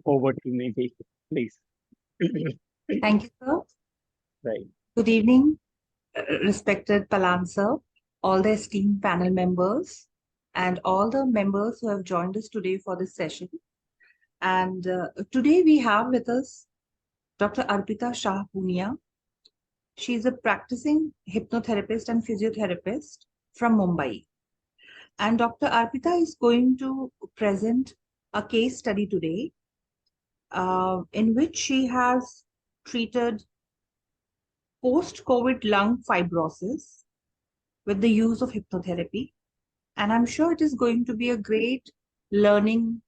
Over to Nidhi, please. Thank you, sir. Right. Good evening, respected Palan sir, all the esteemed panel members, and all the members who have joined us today for this session. And today we have with us Dr. Arpita Shah Punia. She is a practicing hypnotherapist and physiotherapist from Mumbai. And Dr. Arpita is going to present a case study today in which she has treated post-COVID lung fibrosis with the use of hypnotherapy. And I'm sure it is going to be a great learning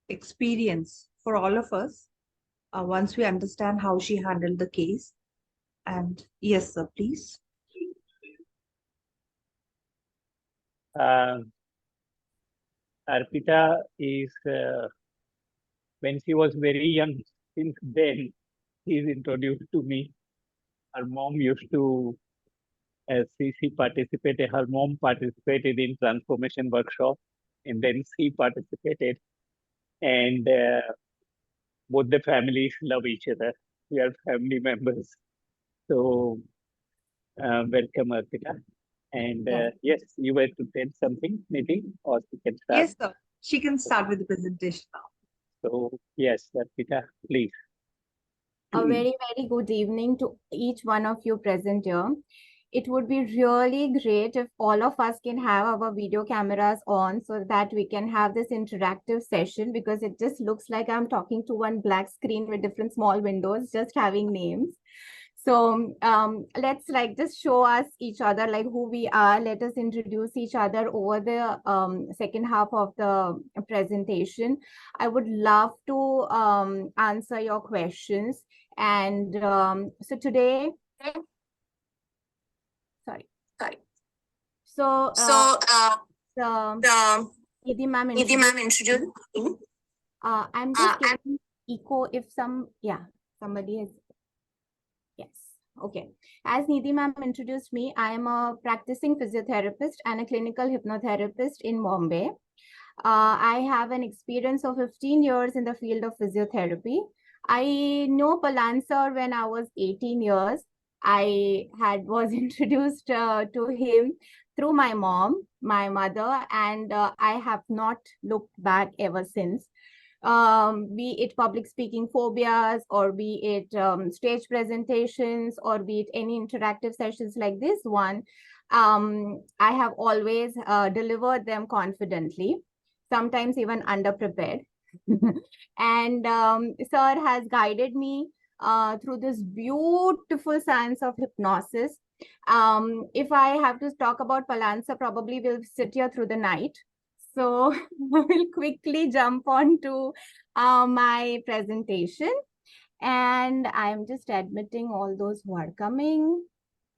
experience for all of us once we understand how she handled the case. And yes, sir, please. Arpita is, when she was very young, since then, she's introduced to me. Her mom used to, she participated, her mom participated in transformation workshop, and then she participated. And both the families love each other. We are family members. So, welcome, Arpita. And yes, you were to tell something, Nidhi, or she can start. Yes, sir. She can start with the presentation now. So, yes, Arpita, please. A very, very good evening to each one of you present here. It would be really great if all of us can have our video cameras on so that we can have this interactive session, because it just looks like I'm talking to one black screen with different small windows, just having names. So let's just show us each other like who we are. Let us introduce each other over the second half of the presentation. I would love to answer your questions. And so today, So Nidhi ma'am introduced. I'm just getting echo if somebody has. Yes. Okay. As Nidhi ma'am introduced me, I am a practicing physiotherapist and a clinical hypnotherapist in Bombay. I have an experience of 15 years in the field of physiotherapy. I know Palan sir when I was 18 years. I was introduced to him through my mom, my mother, and I have not looked back ever since. Be it public speaking phobias, or be it stage presentations, or be it any interactive sessions like this one, I have always delivered them confidently, sometimes even underprepared. And sir has guided me through this beautiful science of hypnosis. If I have to talk about Palan sir, probably we'll sit here through the night. So I will quickly jump on to my presentation. And I'm just admitting all those who are coming.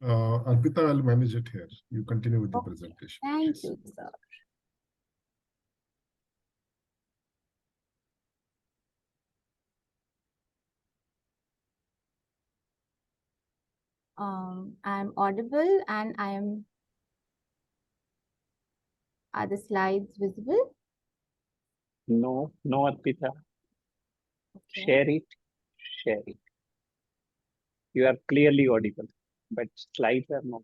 Arpita, I'll manage it here. You continue with the presentation. Thank you, sir. I'm audible and are the slides visible? No, Arpita. Okay. Share it. You are clearly audible, but slides are not.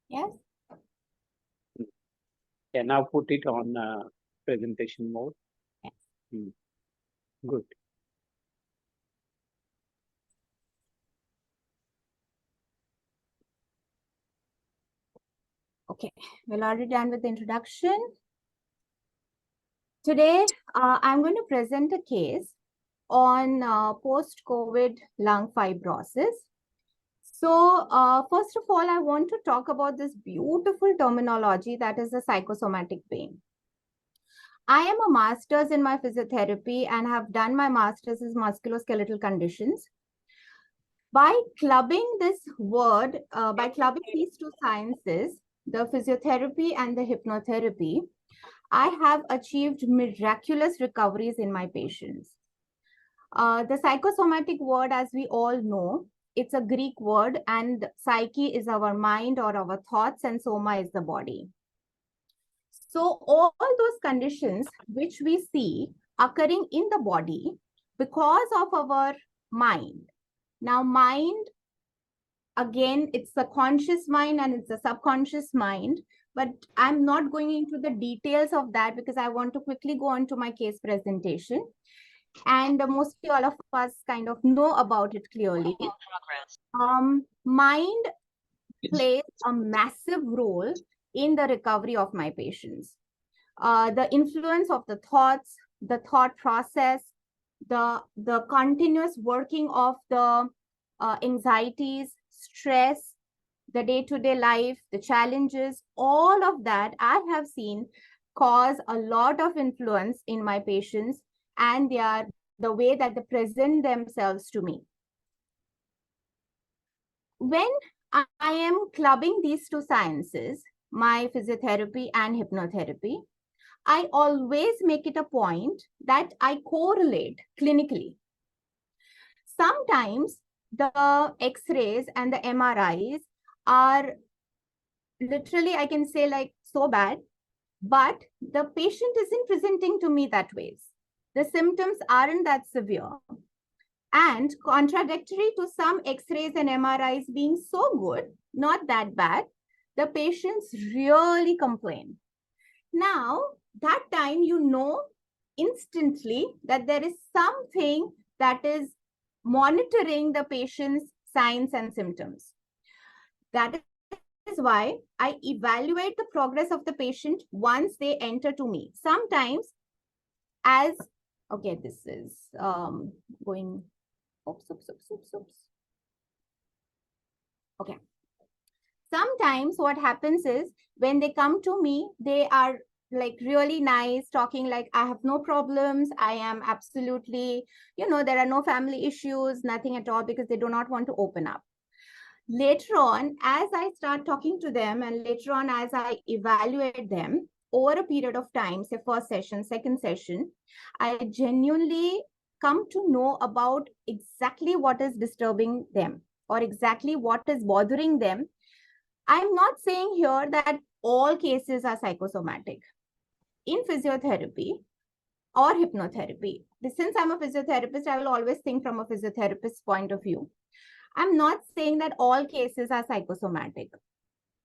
Yes. Yeah, now put it on presentation mode. Yes. Good. Okay, we're already done with the introduction. Today, I'm going to present a case on post-COVID lung fibrosis. So first of all, I want to talk about this beautiful terminology that is the psychosomatic pain. I am a master's in my physiotherapy and have done my master's in musculoskeletal conditions. By clubbing this word, by clubbing these two sciences, the physiotherapy and the hypnotherapy, I have achieved miraculous recoveries in my patients. The psychosomatic word, as we all know, it's a Greek word, and psyche is our mind or our thoughts, and soma is the body. So all those conditions which we see occurring in the body because of our mind. Now, mind, again, it's the conscious mind and it's the subconscious mind, but I'm not going into the details of that because I want to quickly go on to my case presentation. And mostly all of us kind of know about it clearly. Mind plays a massive role in the recovery of my patients. The influence of the thoughts, the thought process, the continuous working of the anxieties, stress, the day-to-day life, the challenges, all of that I have seen cause a lot of influence in my patients and the way that they present themselves to me. When I am clubbing these two sciences, my physiotherapy and hypnotherapy, I always make it a point that I correlate clinically. Sometimes the X-rays and the MRIs are literally, I can say, like so bad, but the patient isn't presenting to me that way. The symptoms aren't that severe. And contradictory to some X-rays and MRIs being so good, not that bad, the patients really complain. Now, that time you know instantly that there is something that is monitoring the patient's signs and symptoms. That is why I evaluate the progress of the patient once they enter to me. Sometimes as, okay, this is going, oops. Okay. Sometimes what happens is when they come to me, they are like really nice, talking like, I have no problems. I am absolutely, there are no family issues, nothing at all, because they do not want to open up. Later on, as I start talking to them and later on, as I evaluate them over a period of time, say first session, second session, I genuinely come to know about exactly what is disturbing them or exactly what is bothering them. I'm not saying here that all cases are psychosomatic. In physiotherapy or hypnotherapy, since I'm a physiotherapist, I will always think from a physiotherapist's point of view. I'm not saying that all cases are psychosomatic,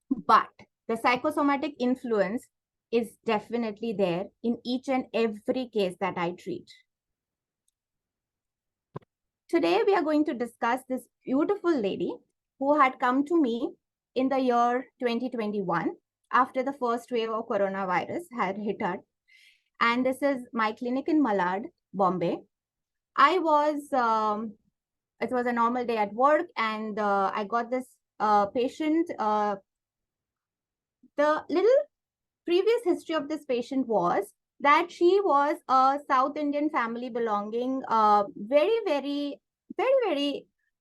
but the psychosomatic influence is definitely there in each and every case that I treat. Today, we are going to discuss this beautiful lady who had come to me in the year 2021 after the first wave of coronavirus had hit her. And this is my clinic in Malad, Bombay. It was a normal day at work and I got this patient. The little previous history of this patient was that she was a South Indian family belonging very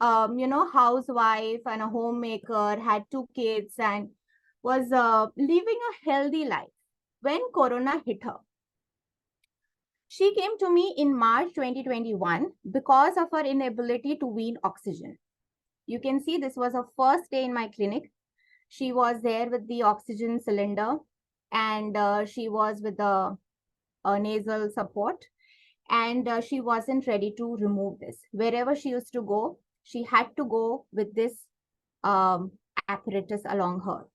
housewife and a homemaker, had 2 kids and was living a healthy life when Corona hit her. She came to me in March 2021 because of her inability to wean oxygen. You can see this was her first day in my clinic. She was there with the oxygen cylinder and she was with the nasal support and she wasn't ready to remove this. Wherever she used to go, she had to go with this apparatus along her.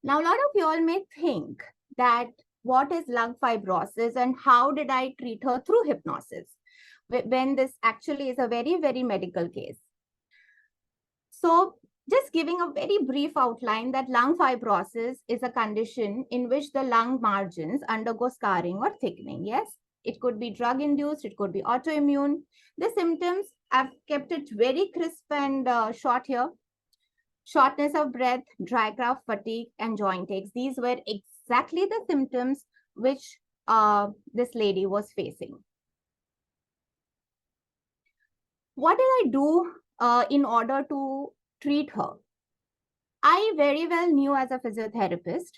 Now, a lot of you all may think that what is lung fibrosis and how did I treat her through hypnosis when this actually is a very medical case. So just giving a very brief outline that lung fibrosis is a condition in which the lung margins undergo scarring or thickening. Yes, it could be drug induced, it could be autoimmune. The symptoms, I've kept it very crisp and short here. Shortness of breath, dry cough, fatigue, and joint aches. These were exactly the symptoms which this lady was facing. What did I do in order to treat her? I very well knew as a physiotherapist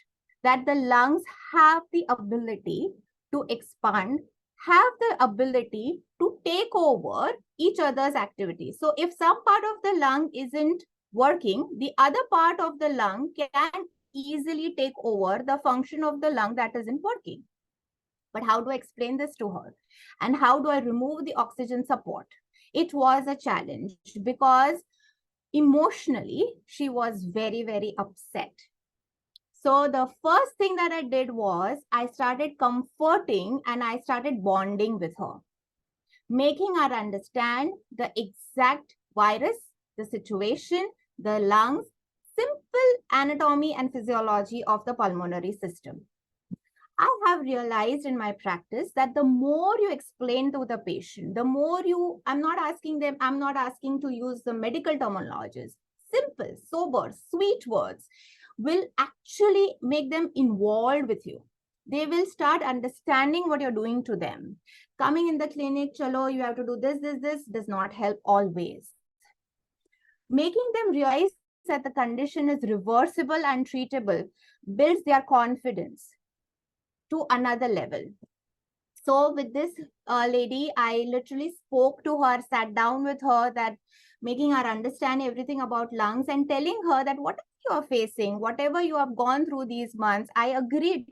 that the lungs have the ability to expand, have the ability to take over each other's activities. So if some part of the lung isn't working, the other part of the lung can easily take over the function of the lung that isn't working. But how do I explain this to her? And how do I remove the oxygen support? It was a challenge because emotionally, she was very, very upset. So the first thing that I did was I started comforting and I started bonding with her, making her understand the exact virus, the situation, the lungs, simple anatomy and physiology of the pulmonary system. I have realized in my practice that the more you explain to the patient, the more I'm not asking to use the medical terminologies. Simple, sober, sweet words will actually make them involved with you. They will start understanding what you're doing to them. Coming in the clinic, chalo, you have to do this does not help always. Making them realize that the condition is reversible and treatable builds their confidence to another level. So with this lady, I literally spoke to her, sat down with her, that making her understand everything about lungs and telling her that whatever you are facing, whatever you have gone through these months, I agree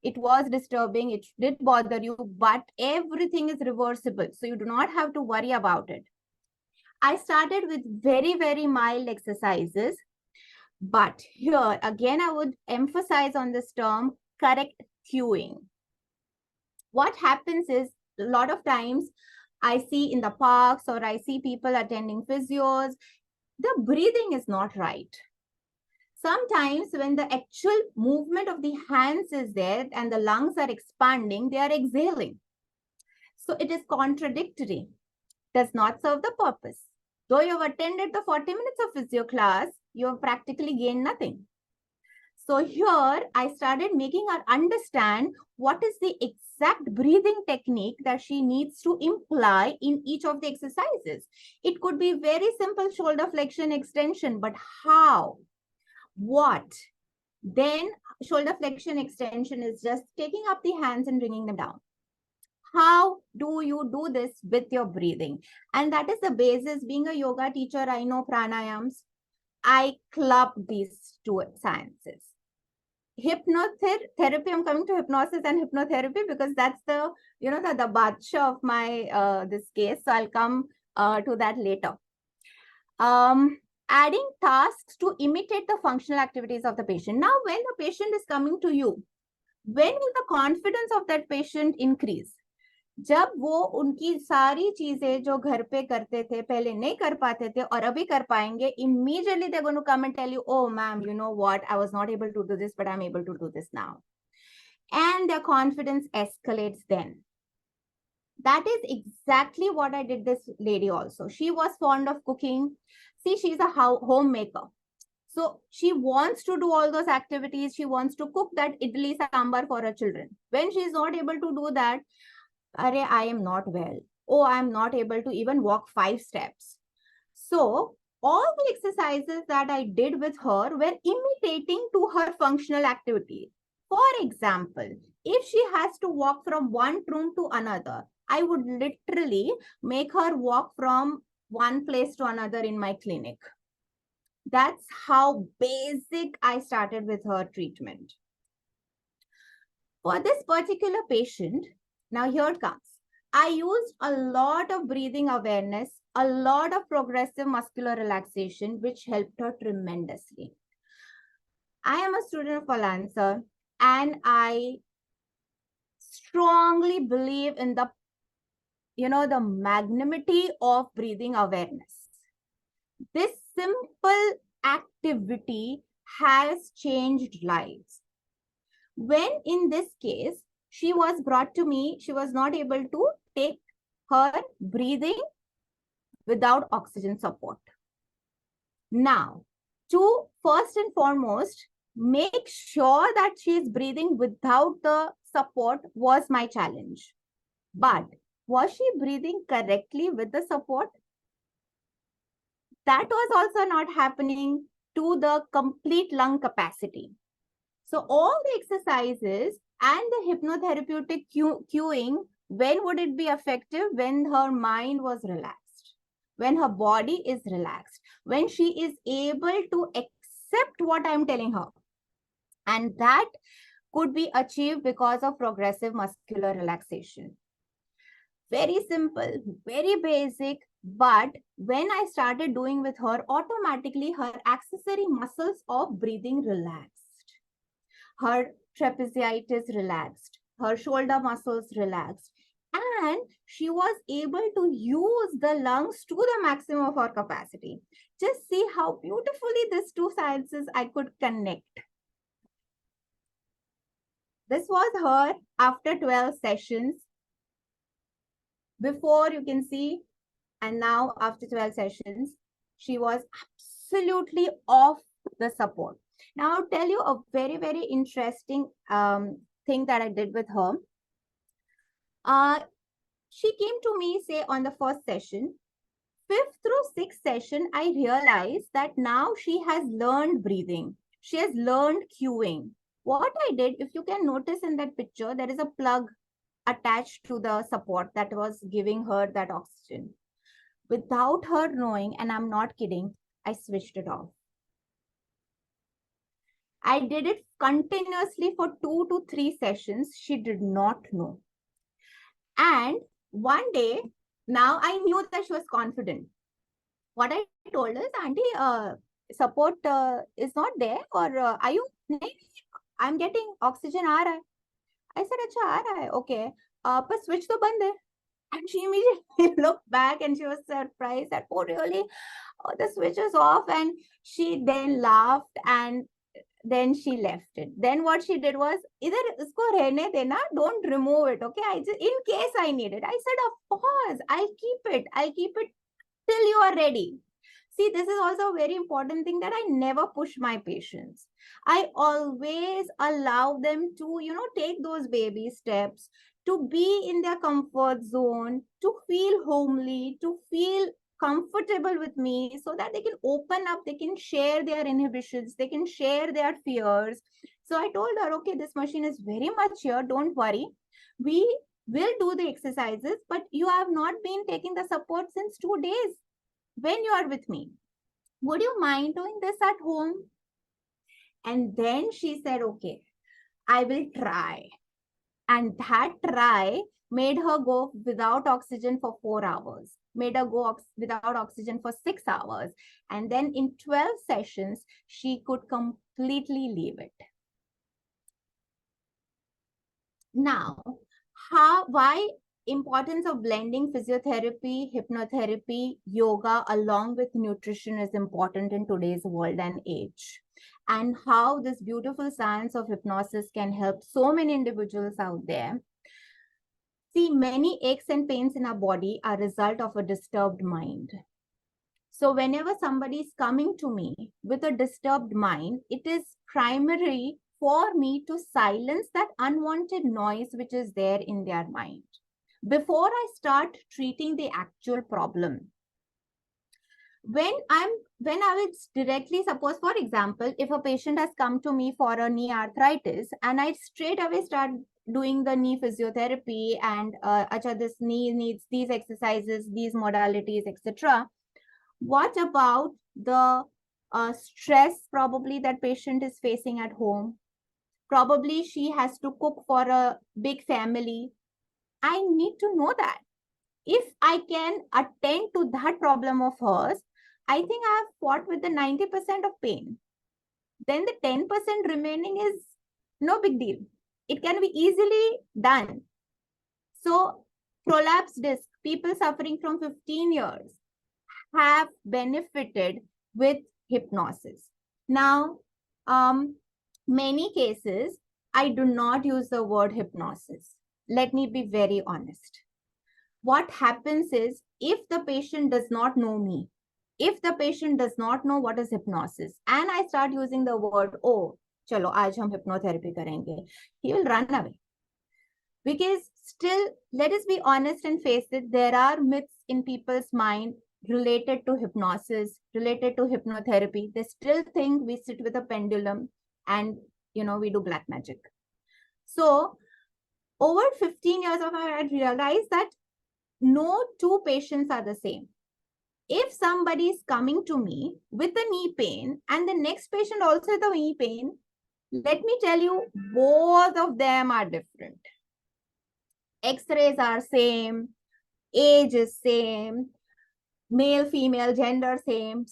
it was disturbing, it did bother you, but everything is reversible. So you do not have to worry about it. I started with very, very mild exercises. But here, again, I would emphasize on this term, correct cueing. What happens is, a lot of times I see in the parks or I see people attending physios, the breathing is not right. Sometimes when the actual movement of the hands is there and the lungs are expanding, they are exhaling. So it is contradictory, does not serve the purpose. Though you have attended the 40 minutes of physio class, you have practically gained nothing. So here I started making her understand what is the exact breathing technique that she needs to imply in each of the exercises. It could be very simple shoulder flexion extension, but how? What? Then shoulder flexion extension is just taking up the hands and bringing them down. How do you do this with your breathing? And that is the basis. Being a yoga teacher, I know pranayams. I club these two sciences. Hypnotherapy, I'm coming to hypnosis and hypnotherapy because that's the, the badsha of my, this case. So I'll come to that later. Adding tasks to imitate the functional activities of the patient. Now, when the patient is coming to you, when will the confidence of that patient increase? जब वो उनकी सारी चीजें जो घर पे करते थे पहले नहीं कर पाते थे और अभी कर पाएंगे, immediately they're going to come and tell you, oh ma'am, you know what, I was not able to do this, but I'm able to do this now. And their confidence escalates then. That is exactly what I did this lady also. She was fond of cooking. See, she's a homemaker. So she wants to do all those activities. She wants to cook that idli sambar for her children. When she's not able to do that, I am not well. Oh, I'm not able to even walk 5 steps. So all the exercises that I did with her were imitating to her functional activity. For example, if she has to walk from one room to another, I would literally make her walk from one place to another in my clinic. That's how basic I started with her treatment. For this particular patient, now here it comes. I used a lot of breathing awareness, a lot of progressive muscular relaxation, which helped her tremendously. I am a student of Balancer and I strongly believe in the, the magnanimity of breathing awareness. This simple activity has changed lives. When in this case, she was brought to me, she was not able to take her breathing without oxygen support. Now, to first and foremost, make sure that she is breathing without the support was my challenge. But was she breathing correctly with the support? That was also not happening to the complete lung capacity. So all the exercises and the hypnotherapeutic cueing When would it be effective? When her mind was relaxed, when her body is relaxed, when she is able to accept what I'm telling her. And that could be achieved because of progressive muscular relaxation. Very simple, very basic, but when I started doing with her, automatically her accessory muscles of breathing relaxed. Her trapezius relaxed, her shoulder muscles relaxed, and she was able to use the lungs to the maximum of her capacity. Just see how beautifully these two sciences I could connect. This was her after 12 sessions. Before, you can see, and now after 12 sessions, she was absolutely off the support. Now I'll tell you a very, very interesting thing that I did with her. She came to me, say, on the first session. 5th through 6th session, I realized that now she has learned breathing. She has learned cueing. What I did, if you can notice in that picture, there is a plug attached to the support that was giving her that oxygen. Without her knowing, and I'm not kidding, I switched it off. I did it continuously for 2 to 3 sessions. She did not know. And one day, now I knew that she was confident. What I told her is, Auntie, support is not there, or are you? I'm getting oxygen. aa raha hai. I said, Acha, aa raha hai. Okay. But switch to band hai. And she immediately looked back and she was surprised that, oh, really? Oh, the switch is off. And she then laughed and then she left it. Then what she did was, either isko rehne dena, don't remove it. Okay. In case I need it. I said, of course, I'll keep it. I'll keep it till you are ready. See, this is also a very important thing that I never push my patients. I always allow them to, take those baby steps, to be in their comfort zone, to feel homely, to feel comfortable with me, so that they can open up, they can share their inhibitions, they can share their fears. So I told her, okay, this machine is very much here. Don't worry. We will do the exercises, but you have not been taking the support since 2 days. When you are with me, would you mind doing this at home? And then she said, okay, I will try. And that try made her go without oxygen for 4 hours, made her go without oxygen for 6 hours. And then in 12 sessions, she could completely leave it. Now, why importance of blending physiotherapy, hypnotherapy, yoga along with nutrition is important in today's world and age, and how this beautiful science of hypnosis can help so many individuals out there. See, many aches and pains in our body are a result of a disturbed mind. So whenever somebody is coming to me with a disturbed mind, it is primary for me to silence that unwanted noise which is there in their mind before I start treating the actual problem. When I would directly, suppose, for example, if a patient has come to me for a knee arthritis and I straight away start doing the knee physiotherapy and this knee needs these exercises, these modalities, etc. What about the stress probably that patient is facing at home? Probably she has to cook for a big family. I need to know that. If I can attend to that problem of hers, I think I have fought with the 90% of pain. Then the 10% remaining is no big deal. It can be easily done. So prolapsed disc, people suffering from 15 years have benefited with hypnosis. Now, many cases, I do not use the word hypnosis. Let me be very honest. What happens is, if the patient does not know me, if the patient does not know what is hypnosis, and I start using the word, oh, chalo, aaj hum hypnotherapy karenge, he will run away. Because still, let us be honest and face it, there are myths in people's mind related to hypnosis, related to hypnotherapy. They still think we sit with a pendulum and, we do black magic. So over 15 years of my life, I realized that no two patients are the same. If somebody is coming to me with a knee pain and the next patient also has a knee pain, let me tell you, both of them are different. X-rays are same, age is same, male, female, gender same.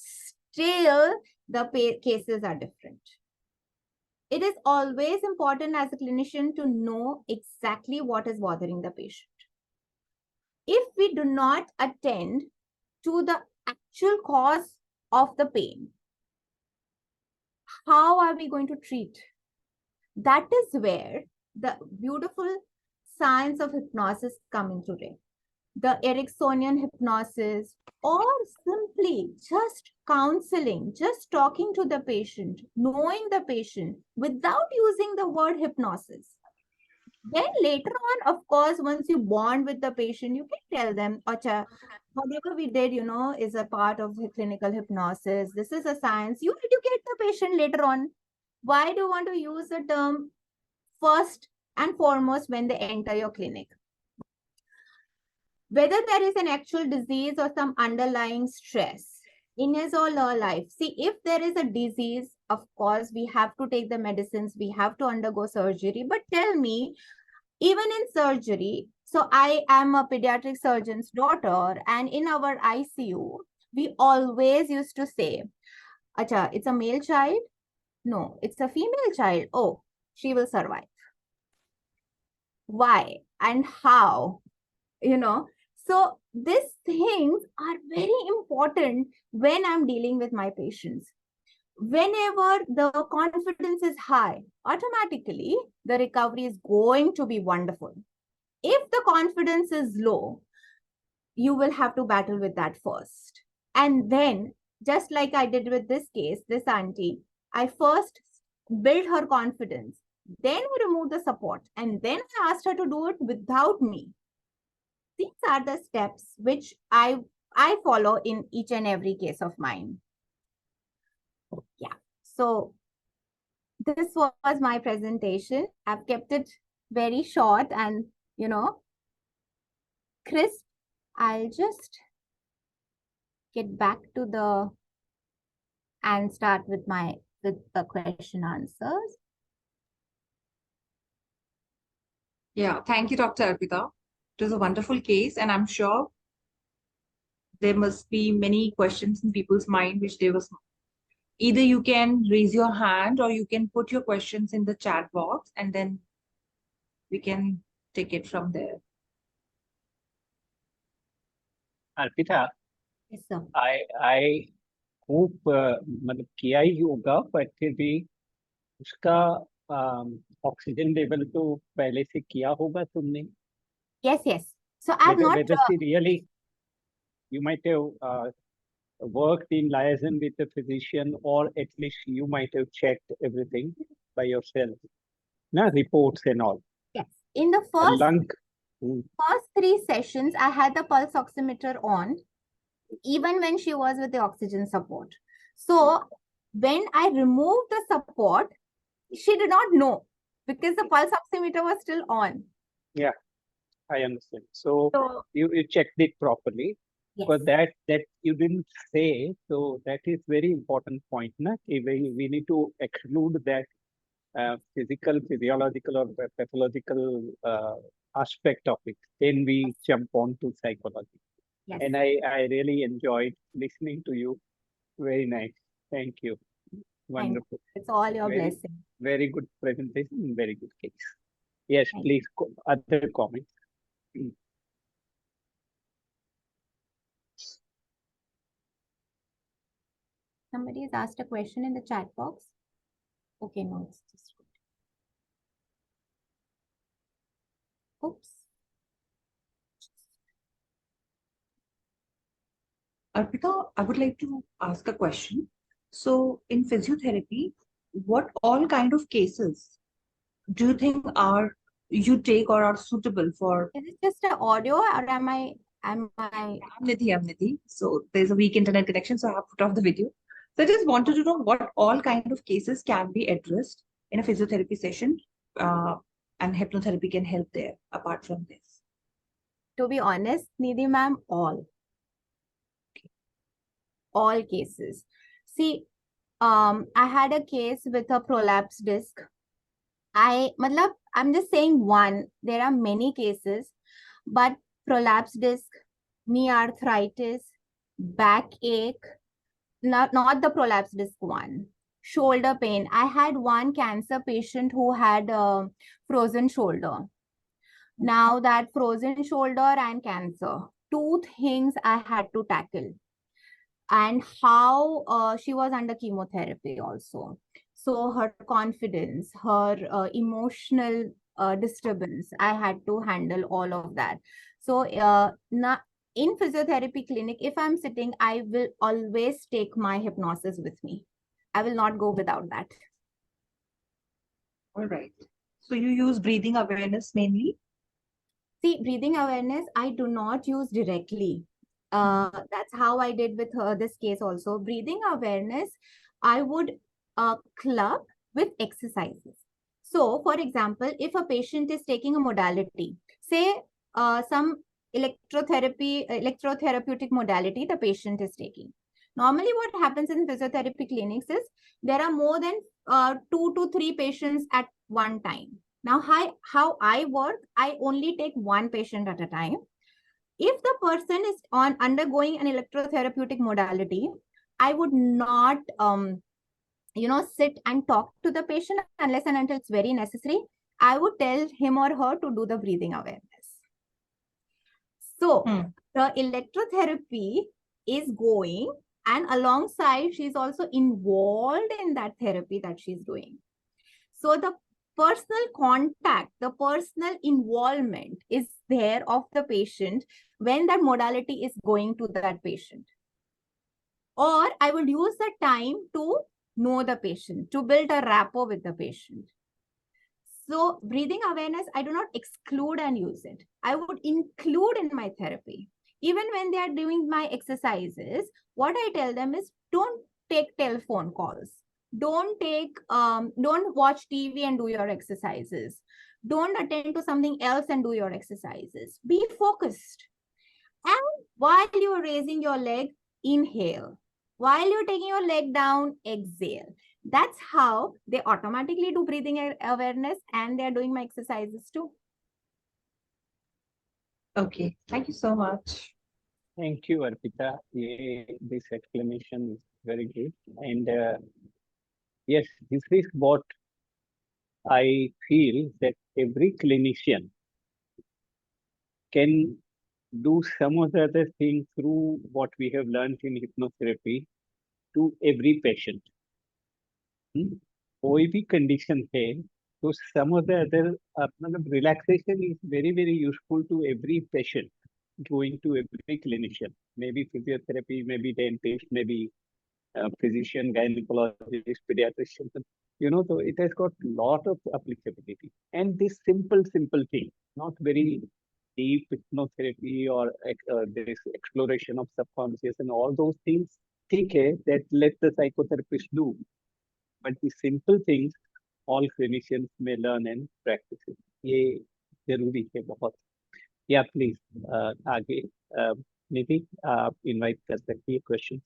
Still, the cases are different. It is always important as a clinician to know exactly what is bothering the patient. If we do not attend to the actual cause of the pain, how are we going to treat? That is where the beautiful science of hypnosis come into play. The Ericksonian hypnosis, or simply just counseling, just talking to the patient, knowing the patient without using the word hypnosis. Then later on, of course, once you bond with the patient, you can tell them, Acha, whatever we did, is a part of the clinical hypnosis. This is a science. You educate the patient later on. Why do you want to use the term first and foremost when they enter your clinic? Whether there is an actual disease or some underlying stress in his or her life. See, if there is a disease, of course, we have to take the medicines, we have to undergo surgery. But tell me, even in surgery, so I am a pediatric surgeon's daughter, and in our ICU, we always used to say, Acha, it's a male child? No, it's a female child. Oh, she will survive. Why and how? So these things are very important when I'm dealing with my patients. Whenever the confidence is high, automatically the recovery is going to be wonderful. If the confidence is low, you will have to battle with that first. And then, just like I did with this case, this auntie, I first built her confidence, then we removed the support, and then I asked her to do it without me. These are the steps which I follow in each and every case of mine. Yeah. So this was my presentation. I've kept it very short and, crisp. I'll just get back to and start with the question answers. Yeah, thank you, Dr. Arpita. It was a wonderful case, and I'm sure there must be many questions in people's mind which they was. Either you can raise your hand or you can put your questions in the chat box, and then we can take it from there. Arpita, Yes, sir. I hope मतलब किया ही होगा, but फिर भी उसका oxygen level तो पहले से किया होगा तुमने. Yes. So I've not. Whether she really, you might have worked in liaison with the physician, or at least you might have checked everything by yourself. Reports and all. Yes. In the first 3 sessions, I had the pulse oximeter on, even when she was with the oxygen support. So when I removed the support, she did not know because the pulse oximeter was still on. Yeah, I understand. So you checked it properly. Yes. But that you didn't say, so that is very important point. We need to exclude that physical, physiological, or pathological aspect of it. Then we jump on to psychology. Yes. And I really enjoyed listening to you. Very nice. Thank you. Wonderful. It's all your blessing. Very good presentation. Very good case. Yes, please. Other comments. Somebody has asked a question in the chat box. Okay, no, it's just good. Oops. Arpita, I would like to ask a question. So in physiotherapy, what all kind of cases do you think you take or are suitable for? Is it just an audio, or am I? I'm Nidhi. So there's a weak internet connection, so I have put off the video. So I just wanted to know what all kind of cases can be addressed in a physiotherapy session. and hypnotherapy can help there apart from this? To be honest, Nidhi ma'am, all cases. See, I had a case with a prolapsed disc. I'm just saying one. There are many cases, but prolapsed disc, knee arthritis, backache, not the prolapsed disc one, shoulder pain. I had one cancer patient who had a frozen shoulder. Now that frozen shoulder and cancer, two things I had to tackle, and how she was under chemotherapy also. So her confidence, her emotional disturbance, I had to handle all of that. So now in physiotherapy clinic, if I'm sitting, I will always take my hypnosis with me. I will not go without that. All right. So you use breathing awareness mainly? See, breathing awareness, I do not use directly. That's how I did with this case also. Breathing awareness, I would club with exercises. So, for example, if a patient is taking a modality, say some electrotherapeutic modality the patient is taking. Normally, what happens in physiotherapy clinics is there are more than 2 to 3 patients at one time. Now, how I work, I only take one patient at a time. If the person is undergoing an electrotherapeutic modality, I would not, sit and talk to the patient unless and until it's very necessary. I would tell him or her to do the breathing awareness. So the electrotherapy is going, and alongside, she's also involved in that therapy that she's doing. So the personal contact, the personal involvement is there of the patient when that modality is going to that patient. Or I would use the time to know the patient, to build a rapport with the patient. So breathing awareness, I do not exclude and use it. I would include in my therapy. Even when they are doing my exercises, what I tell them is don't take telephone calls. Don't watch TV and do your exercises. Don't attend to something else and do your exercises. Be focused. And while you are raising your leg, inhale. While you're taking your leg down, exhale. That's how they automatically do breathing awareness, and they're doing my exercises too. Okay, thank you so much. Thank you, Arpita. Yeah, this explanation is very good. And yes, this is what I feel, that every clinician can do some of the other things through what we have learned in hypnotherapy to every patient. कोई भी condition है, तो some of the other relaxation is very, very useful to every patient going to every clinician. Maybe physiotherapy, maybe dentist, maybe physician, gynecologist, pediatrician. So it has got a lot of applicability. And this simple thing, not very deep hypnotherapy or this exploration of subconscious and all those things, ठीक है, that let the psychotherapist do. But the simple things, all clinicians may learn and practice it. ये जरूरी है बहुत. Yeah, please. आगे Nidhi, invite कर सकती है question.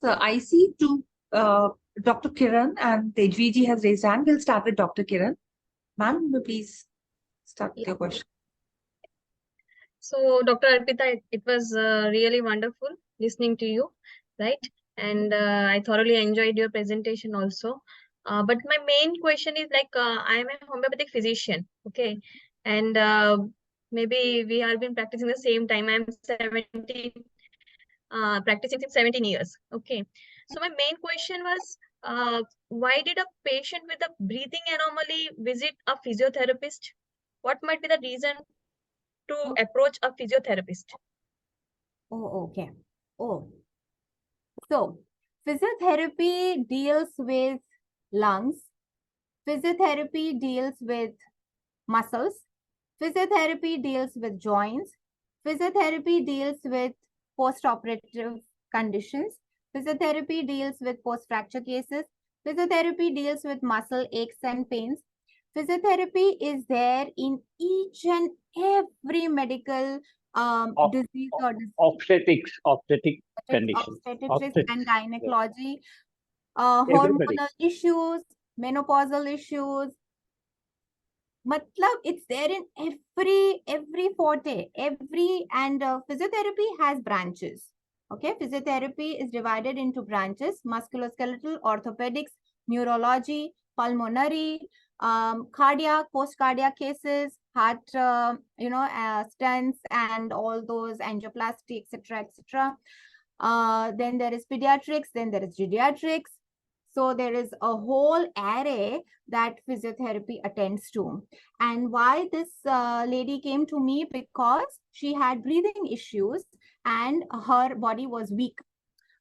So I see two, Dr. Kiran and Tejvi has raised hand. We'll start with Dr. Kiran. Ma'am, please start with your question. So, Dr. Arpita, it was really wonderful listening to you, right? And I thoroughly enjoyed your presentation also. But my main question is like, I am a homeopathic physician, okay? And maybe we have been practicing the same time. I'm practicing since 17 years, okay? So my main question was, why did a patient with a breathing anomaly visit a physiotherapist? What might be the reason to approach a physiotherapist? Oh, okay. So physiotherapy deals with lungs. Physiotherapy deals with muscles. Physiotherapy deals with joints. Physiotherapy deals with post-operative conditions. Physiotherapy deals with post-fracture cases. Physiotherapy deals with muscle aches and pains. Physiotherapy is there in each and every medical Ob- disease or obstetric conditions. obstetrics and Obstetrics. Yeah. gynecology, Everybody. hormonal issues, menopausal issues. Matlab, it's there in every forte, and physiotherapy has branches. Okay, physiotherapy is divided into branches: musculoskeletal, orthopedics, neurology, pulmonary, cardiac, post-cardiac cases, heart, stents, and all those angioplasty, etc., etc. Then there is pediatrics, then there is geriatrics. So there is a whole array that physiotherapy attends to. And why this lady came to me? Because she had breathing issues and her body was weak,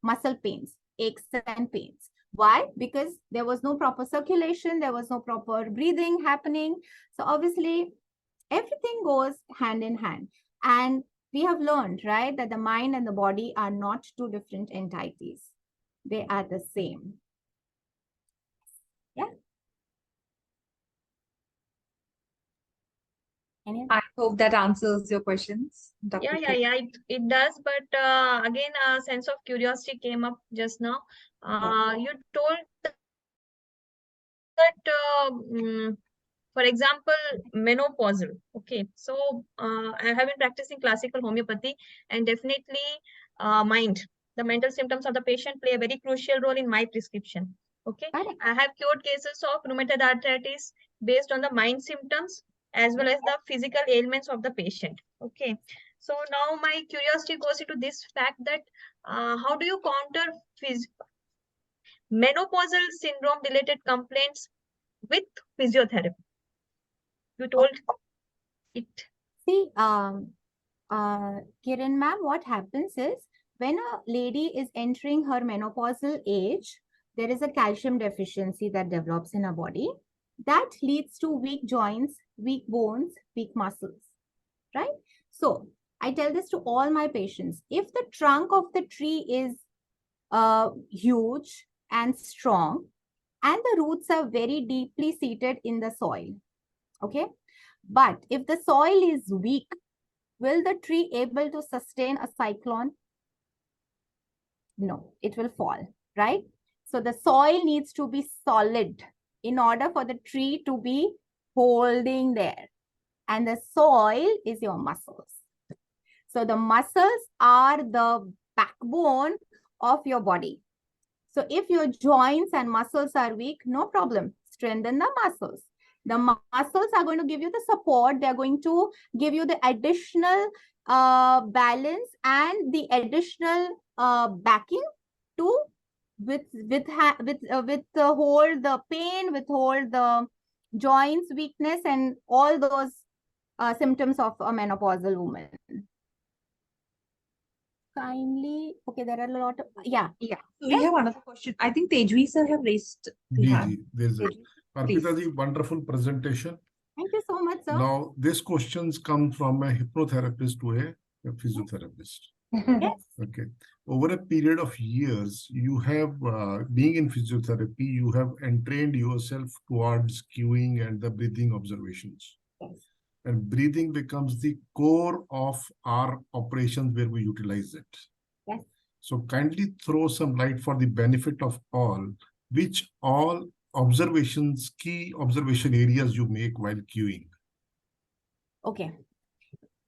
muscle pains, aches and pains. Why? Because there was no proper circulation, there was no proper breathing happening. So obviously, everything goes hand in hand. And we have learned, right, that the mind and the body are not two different entities. They are the same. Yeah. I hope that answers your questions, Dr. Yeah, it does. But again, a sense of curiosity came up just now. You told that, for example, menopausal. Okay, so I have been practicing classical homeopathy, and definitely mind, the mental symptoms of the patient play a very crucial role in my prescription. Okay, I have cured cases of rheumatoid arthritis based on the mind symptoms as well as the physical ailments of the patient. Okay, so now my curiosity goes into this fact that how do you counter menopausal syndrome related complaints with physiotherapy? You told it. See, Kiran ma'am, what happens is when a lady is entering her menopausal age, there is a calcium deficiency that develops in her body that leads to weak joints, weak bones, weak muscles, right? So I tell this to all my patients. If the trunk of the tree is huge and strong, and the roots are very deeply seated in the soil, okay? But if the soil is weak, will the tree able to sustain a cyclone? No, it will fall, right? So the soil needs to be solid in order for the tree to be holding there. And the soil is your muscles. So the muscles are the backbone of your body. So if your joints and muscles are weak, no problem. Strengthen the muscles. The muscles are going to give you the support. They're going to give you the additional balance and the additional backing to withhold the pain, withhold the joints weakness, and all those symptoms of a menopausal woman. Kindly, okay, there are a lot of, yeah. So we have another question. I think Tejvi sir have raised the hand. There's Tejvi, Arpita ji, wonderful presentation. Thank you so much, sir. Now, these questions come from a hypnotherapist to a physiotherapist. Yes. Okay. Over a period of years, you have, being in physiotherapy, you have entrained yourself towards cueing and the breathing observations. Yes. And breathing becomes the core of our operations where we utilize it. Yes. So kindly throw some light for the benefit of all, which all observations, key observation areas you make while cueing. Okay.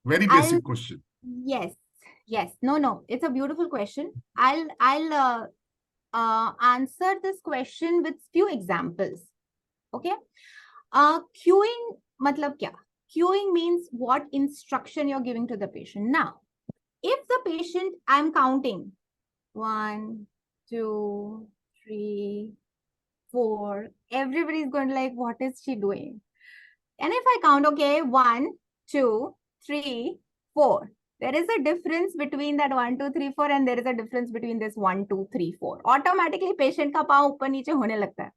Very basic question. Yes. No, it's a beautiful question. I'll answer this question with few examples. Okay. Cueing matlab kya? Cueing means what instruction you're giving to the patient. Now, if the patient, I'm counting 1, 2, 3, 4, everybody's going to like, what is she doing? And if I count, okay, 1, 2, 3, 4. There is a difference between that 1, 2, 3, 4, and there is a difference between this 1, 2, 3, 4. Automatically, patient ka paँव ऊपर नीचे होने लगता है.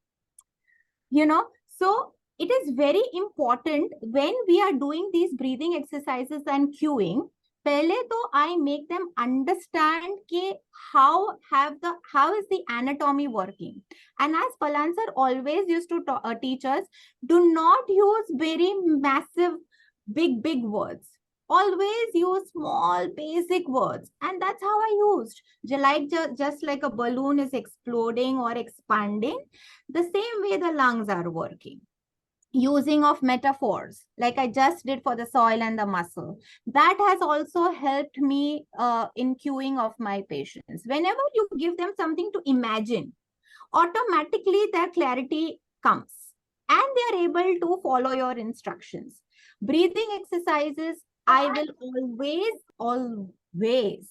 You know, so it is very important when we are doing these breathing exercises and cueing पहले तो I make them understand कि how is the anatomy working. And as Palan sir always used to teach us, do not use very massive, big words. Always use small, basic words. And that's how I used. Just like a balloon is exploding or expanding, the same way the lungs are working. Using of metaphors like I just did for the soil and the muscle, that has also helped me in cueing of my patients. Whenever you give them something to imagine, automatically their clarity comes and they are able to follow your instructions. Breathing exercises, I will always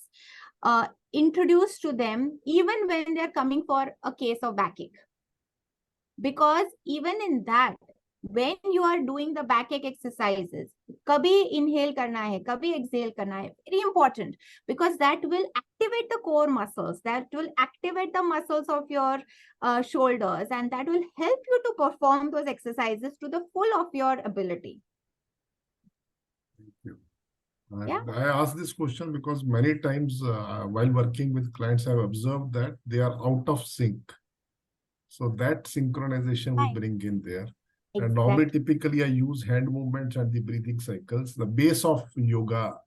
introduce to them even when they're coming for a case of backache, because even in that, when you are doing the backache exercises, kabhi inhale karna hai, kabhi exhale karna hai, very important, because that will activate the core muscles, that will activate the muscles of your shoulders, and that will help you to perform those exercises to the full of your ability. Thank you. Yeah. I ask this question because many times while working with clients, I've observed that they are out of sync. So that synchronization we bring in there. Exactly. And normally, typically, I use hand movements and the breathing cycles, the base of yoga,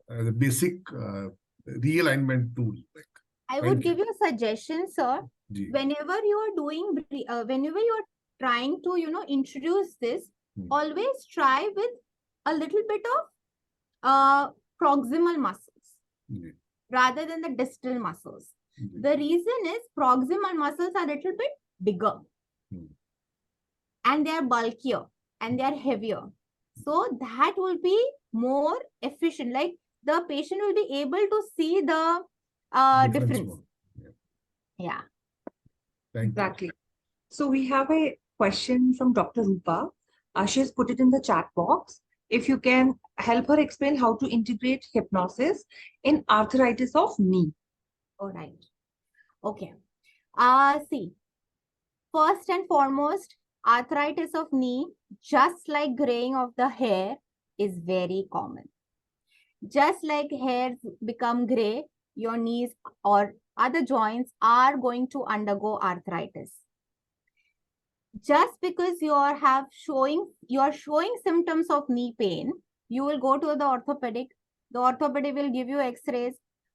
the basic realignment tool. I would give you a suggestion, sir. Ji. Whenever you are doing, whenever you are trying to, introduce this, always try with a little bit of proximal muscles rather than the distal muscles. The reason is proximal muscles are a little bit bigger and they are bulkier and they are heavier. So that will be more efficient. Like the patient will be able to see the difference. Yeah. Exactly. So we have a question from Dr. Rupa. She has put it in the chat box. If you can help her explain how to integrate hypnosis in arthritis of knee. All right. Okay. See, first and foremost, arthritis of knee, just like graying of the hair, is very common. Just like hairs become gray, your knees or other joints are going to undergo arthritis. Just because you are showing symptoms of knee pain, you will go to the orthopedic. The orthopedic will give you x-rays.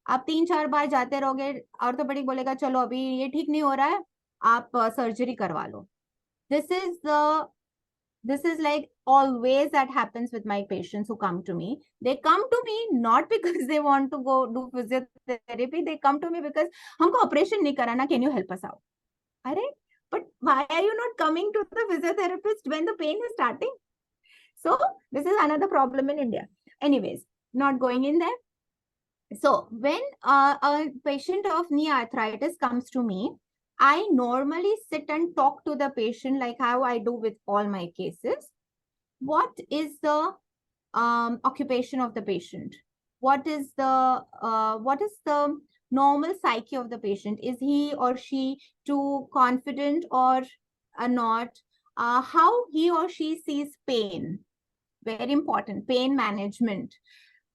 आप 3-4 बार जाते रहोगे, orthopaedic बोलेगा चलो अभी ये ठीक नहीं हो रहा है, आप सर्जरी करवा लो. This is like always that happens with my patients who come to me. They come to me not because they want to go do physiotherapy. They come to me because हमको operation नहीं कराना, can you help us out? अरे, but why are you not coming to the physiotherapist when the pain is starting? So this is another problem in India. Anyways, not going in there. So when a patient of knee arthritis comes to me, I normally sit and talk to the patient like how I do with all my cases. What is the occupation of the patient? What is the normal psyche of the patient? Is he or she too confident or not? How he or she sees pain? Very important. Pain management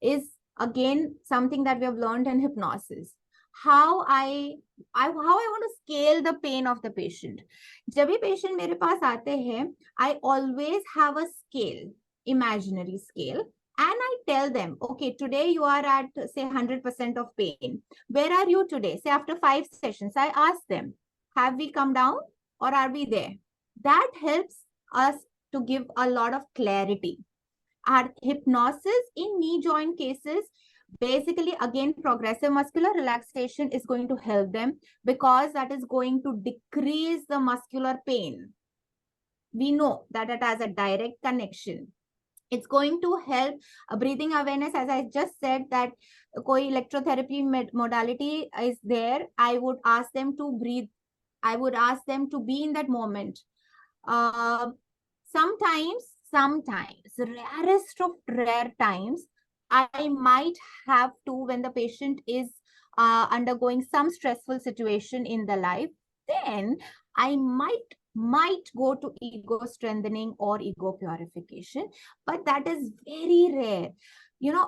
is again something that we have learned in hypnosis. How I want to scale the pain of the patient. जब भी patient मेरे पास आते हैं, I always have a scale, imaginary scale, and I tell them, okay, today you are at say 100% of pain. Where are you today? Say after 5 sessions, I ask them, have we come down or are we there? That helps us to give a lot of clarity. Our hypnosis in knee joint cases, basically again progressive muscular relaxation is going to help them because that is going to decrease the muscular pain. We know that it has a direct connection. It's going to help breathing awareness. As I just said that koi electrotherapy modality is there, I would ask them to breathe. I would ask them to be in that moment. Sometimes, rarest of rare times, I might have to, when the patient is undergoing some stressful situation in the life, then I might go to ego strengthening or ego purification, but that is very rare.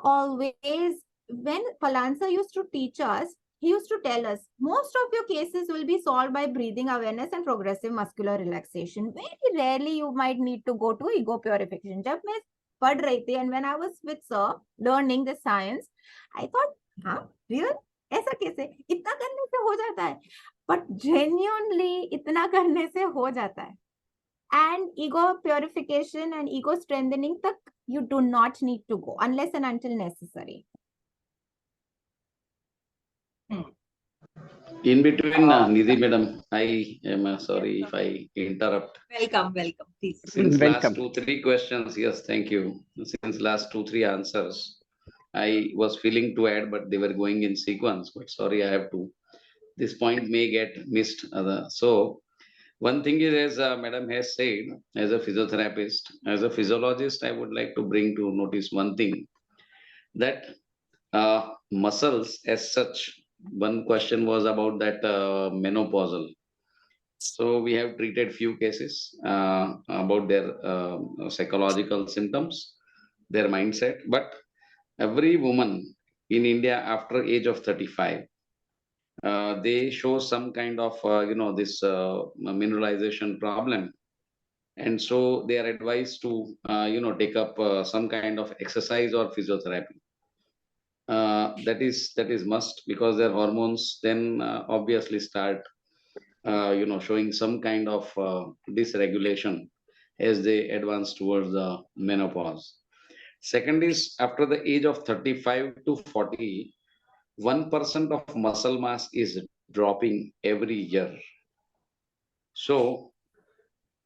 always when Palansa used to teach us, he used to tell us, most of your cases will be solved by breathing awareness and progressive muscular relaxation. Very rarely you might need to go to ego purification. जब मैं पढ़ रही थी, and when I was with sir learning the science, I thought, हाँ, real? ऐसा कैसे? इतना करने से हो जाता है? But genuinely इतना करने से हो जाता है. And ego purification and ego strengthening tak you do not need to go unless and until necessary. In between, Nidhi madam, I am sorry if I interrupt. Welcome, please. Since Welcome. last 2-3 questions, yes, thank you. Since last 2-3 answers, I was feeling to add, but they were going in sequence. But sorry, I have to. This point may get missed. So one thing is, as madam has said, as a physiotherapist, as a physiologist, I would like to bring to notice one thing, that muscles as such. One question was about that menopausal. So we have treated few cases about their psychological symptoms, their mindset. But every woman in India after age of 35, they show some kind of this mineralization problem, and so they are advised to take up some kind of exercise or physiotherapy. That is must, because their hormones then obviously start showing some kind of dysregulation as they advance towards the menopause. Second is, after the age of 35 to 40, 1% of muscle mass is dropping every year. So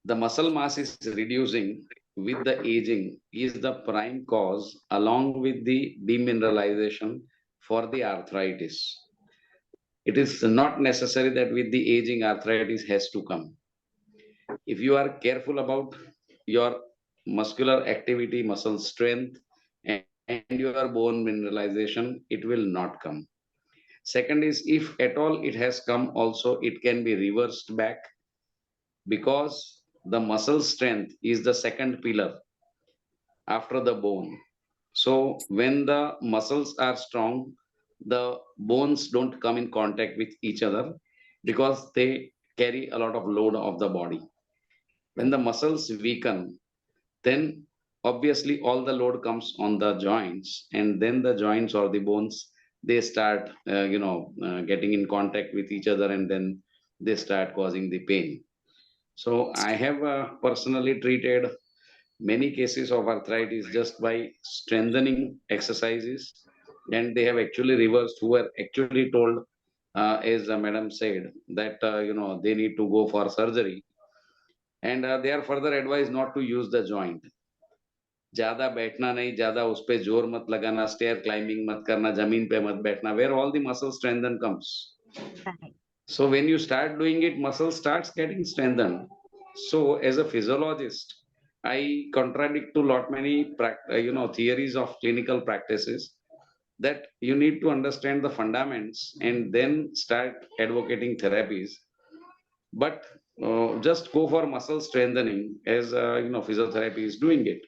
the muscle mass is reducing with the aging is the prime cause, along with the demineralization for the arthritis. It is not necessary that with the aging arthritis has to come. If you are careful about your muscular activity, muscle strength, and your bone mineralization, it will not come. Second is, if at all it has come also, it can be reversed back, because the muscle strength is the second pillar after the bone. So when the muscles are strong, the bones don't come in contact with each other because they carry a lot of load of the body. When the muscles weaken, then obviously all the load comes on the joints, and then the joints or the bones, they start getting in contact with each other, and then they start causing the pain. So I have personally treated many cases of arthritis just by strengthening exercises, and they have actually reversed, who were actually told, as madam said, that they need to go for surgery, and they are further advised not to use the joint. ज्यादा बैठना नहीं, ज्यादा उस पे जोर मत लगाना, stair climbing मत करना, जमीन पे मत बैठना, where all the muscle strengthen comes. So when you start doing it, muscle starts getting strengthened. So as a physiologist, I contradict to lot many theories of clinical practices, that you need to understand the fundamentals and then start advocating therapies. But just go for muscle strengthening as physiotherapy is doing it,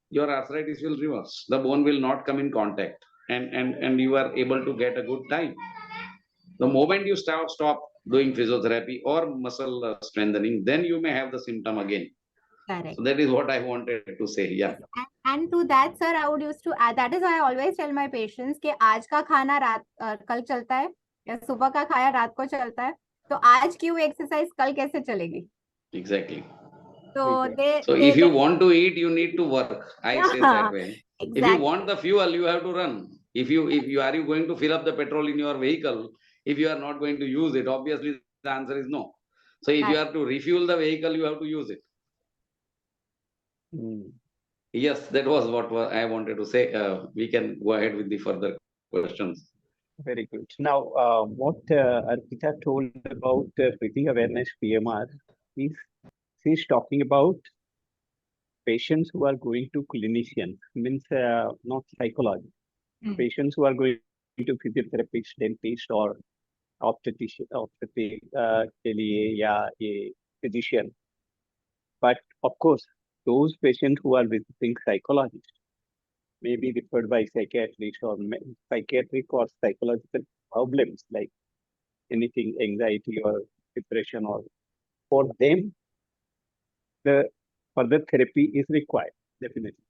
your arthritis will reverse. The bone will not come in contact, and you are able to get a good time. The moment you stop doing physiotherapy or muscle strengthening, then you may have the symptom again. Correct. So that is what I wanted to say. Yeah. And to that, sir, I would used to add, that is why I always tell my patients कि आज का खाना रात कल चलता है, या सुबह का खाया रात को चलता है, तो आज की वो एक्सरसाइज कल कैसे चलेगी? Exactly. So if you want to eat, you need to work. I say that way. Exactly. If you want the fuel, you have to run. If you are you going to fill up the petrol in your vehicle, if you are not going to use it, obviously the answer is no. So if you have to refuel the vehicle, you have to use it. Yes, that was what I wanted to say. We can go ahead with the further questions. Very good. Now, what Arpita told about breathing awareness PMR is, she's talking about patients who are going to clinician, means not psychology. Patients who are going to physiotherapist, dentist, or optic के लिए या ये physician. But of course, those patients who are visiting psychologists, may be referred by psychiatrists or psychiatric or psychological problems like anything, anxiety or depression, or for them, the further therapy is required, definitely.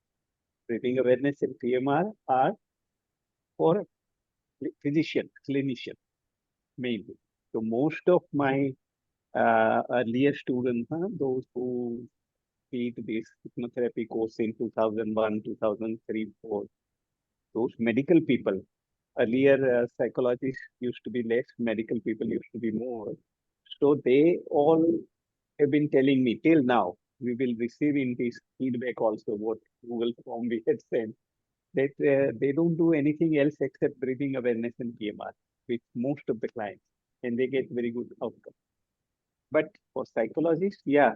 Breathing awareness and PMR are for physician, clinician, mainly. So most of my earlier students, those who did this hypnotherapy course in 2001, 2003, 4, those medical people. Earlier, psychologists used to be less, medical people used to be more. So they all have been telling me till now, we will receive in this feedback also what Google form we had sent, that they don't do anything else except breathing awareness and PMR with most of the clients, and they get very good outcome. But for psychologists, yeah,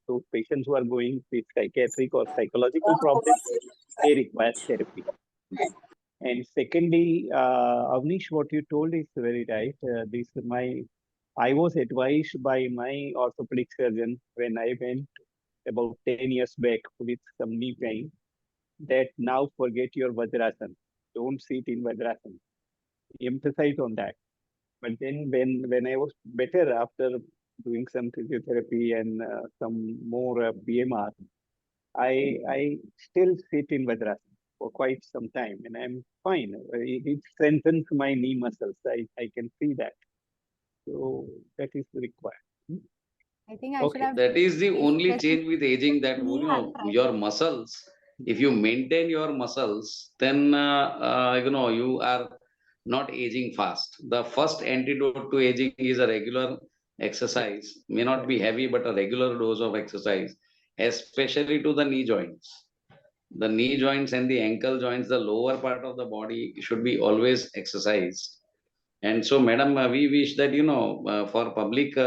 those patients who are going with psychiatric or psychological problems, they require therapy. And secondly, Avnish, what you told is very right. I was advised by my orthopedic surgeon when I went about 10 years back with some knee pain that now forget your Vajrasana. Don't sit in Vajrasana. Emphasize on that. But then when I was better after doing some physiotherapy and some more BMR, I still sit in Vajrasana for quite some time and I'm fine. It strengthens my knee muscles. I can see that. So that is required. I think I should Okay. have That is the case only presentation change with aging, that for knee your arthritis. muscles, if you maintain your muscles, then you are not aging fast. The first antidote to aging is a regular exercise. May not be heavy, but a regular dose of exercise, especially to the knee joints. The knee joints and the ankle joints, the lower part of the body, should be always exercised. And so, madam, we wish that, for public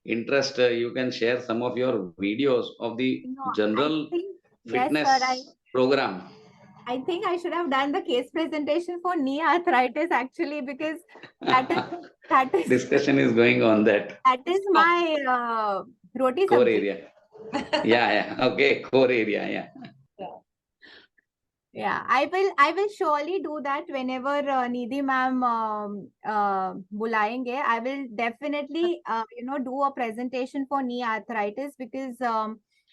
interest, you can share some of your videos of the No, I general think, yes, sir, fitness program. I think I should have done the case presentation for knee arthritis actually, because that is Discussion is going on that that is my roti core subject. area. Yeah. Okay, core area. Yeah. Yeah, I will surely do that whenever Nidhi ma'am बुलाएंगे. I will definitely do a presentation for knee arthritis, because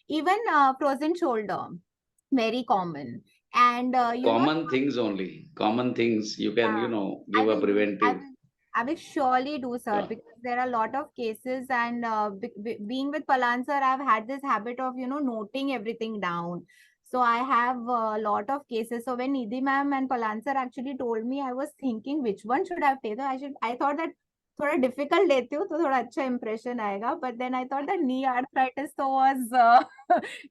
even frozen shoulder, very common. And Common things only. Common things you can, I give a will do. preventive. I will surely do, sir, because there are a lot of cases, and being with Palan sir, I've had this habit of noting everything down. So I have a lot of cases. So when Nidhi ma'am and Palan sir actually told me, I was thinking which one should I take. I thought that थोड़ा difficult लेती हूँ तो थोड़ा अच्छा impression आएगा. But then I thought that knee arthritis was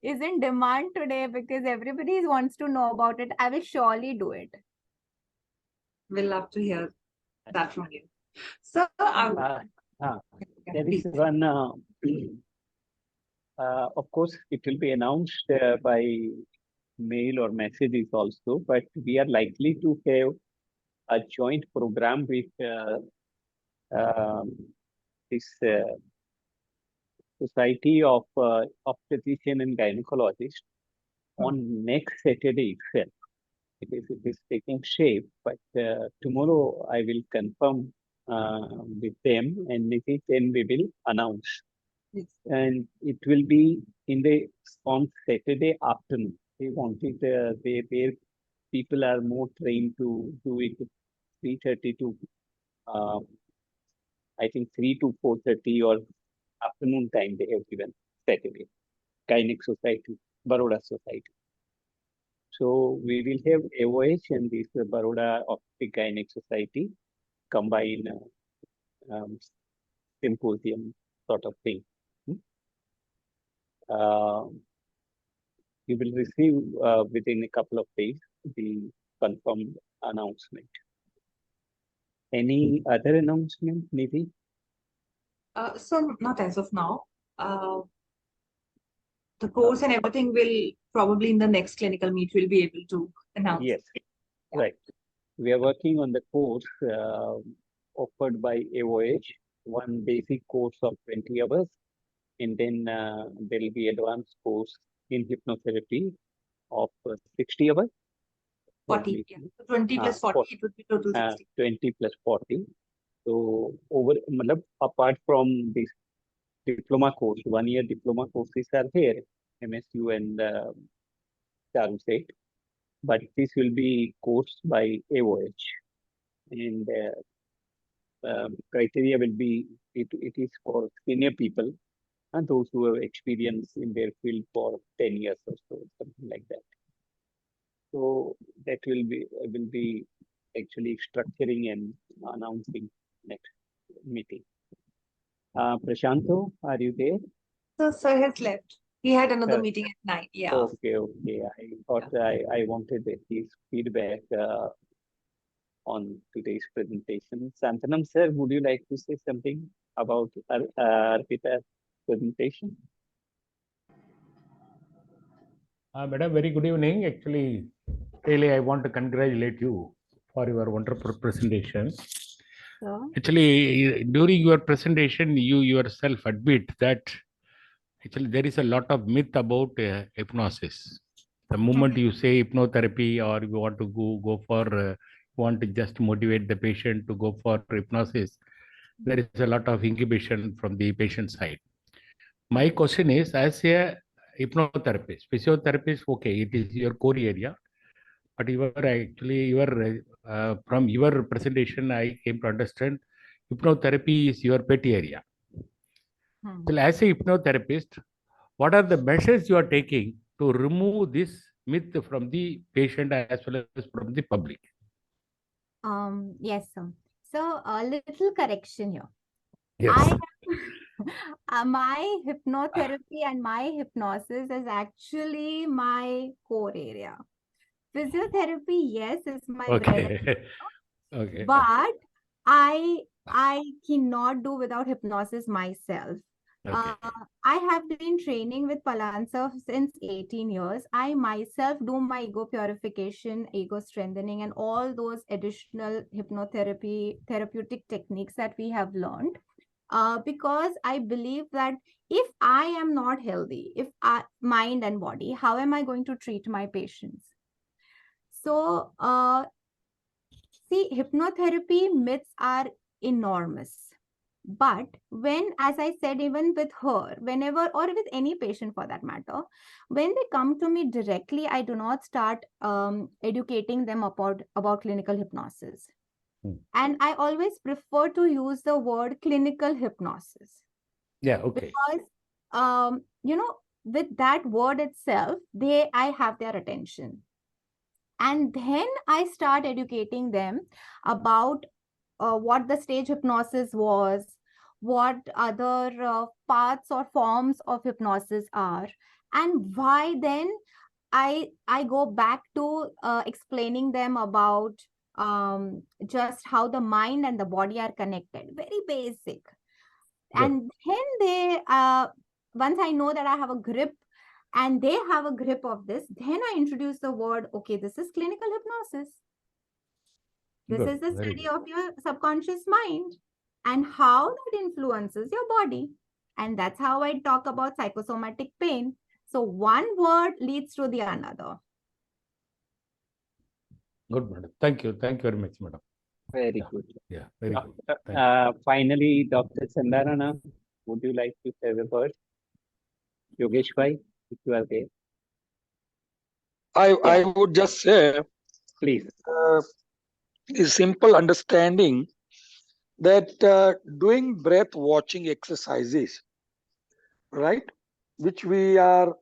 is in demand today because everybody wants to know about it. I will surely do it. We'll love to hear that from you. So, there is one, of course, it will be announced by mail or messages also, but we are likely to have a joint program with this Society of Obstetrician and Gynecologist on next Saturday itself. It is taking shape, but tomorrow I will confirm with them, and then we will announce. Yes. And it will be on Saturday afternoon. They wanted their people are more trained to do it 3:30 to I think 3 to 4:30 or afternoon time they have given Saturday. Gynec Society, Baroda Society. So we will have AoH and this Baroda Optic Gynec Society combine symposium sort of thing. You will receive within a couple of days the confirmed announcement. Any other announcement, Nidhi? So not as of now. The course and everything will probably in the next clinical meet we'll be able to announce. Yes, right. We are working on the course offered by AoH, one basic course of 20 hours, and then there will be advanced course in hypnotherapy of 60 hours. 40. Yeah. So 20 plus 40, it would be total 60. 20 plus 40. So apart from this diploma course, 1 year diploma courses are here, MSU and Charusate, but this will be course by AoH, and criteria will be it is for senior people and those who have experience in their field for 10 years or so, something like that. So that will be actually structuring and announcing next meeting. Prashanto, are you there? So sir has left. He had another meeting at 9. Yeah. Okay. I thought I wanted his feedback on today's presentation. Santanam sir, would you like to say something about Arpita's presentation? Madam, very good evening. Actually, really, I want to congratulate you for your wonderful presentation. Actually, during your presentation, you yourself admit that actually there is a lot of myth about hypnosis. The moment you say hypnotherapy or you want to go for, want to just motivate the patient to go for hypnosis, there is a lot of incubation from the patient side. My question is, as a hypnotherapist, physiotherapist, okay, it is your core area, but from your presentation, I came to understand hypnotherapy is your pet area. So as a hypnotherapist, what are the measures you are taking to remove this myth from the patient as well as from the public? Yes, sir. So a little correction here. Yes. My hypnotherapy and my hypnosis is actually my core area. Physiotherapy, yes, is my bread. Okay. But I cannot do without hypnosis myself. Okay. I have been training with Palansa since 18 years. I myself do my ego purification, ego strengthening, and all those additional hypnotherapy, therapeutic techniques that we have learned. Because I believe that if I am not healthy, mind and body, how am I going to treat my patients? So, see, hypnotherapy myths are enormous. But when, as I said, even with her, whenever, or with any patient for that matter, when they come to me directly, I do not start educating them about clinical hypnosis. And I always prefer to use the word clinical hypnosis. Yeah, okay. Because, with that word itself, I have their attention. And then I start educating them about what the stage hypnosis was, what other parts or forms of hypnosis are, and why then I go back to explaining them about just how the mind and the body are connected, very basic. Yeah. And then they, once I know that I have a grip and they have a grip of this, then I introduce the word, okay, this is clinical hypnosis. This Good, is the very study good. of your subconscious mind and how that influences your body. And that's how I talk about psychosomatic pain. So one word leads to the another. Good, madam. Thank you. Thank you very much, madam. Very good. Yeah, very good. Thank you. Finally, Dr. Sandarana, would you like to say a word? Yogesh bhai, if you are there. I would just say, Please. the simple understanding that doing breath watching exercises, right, which we are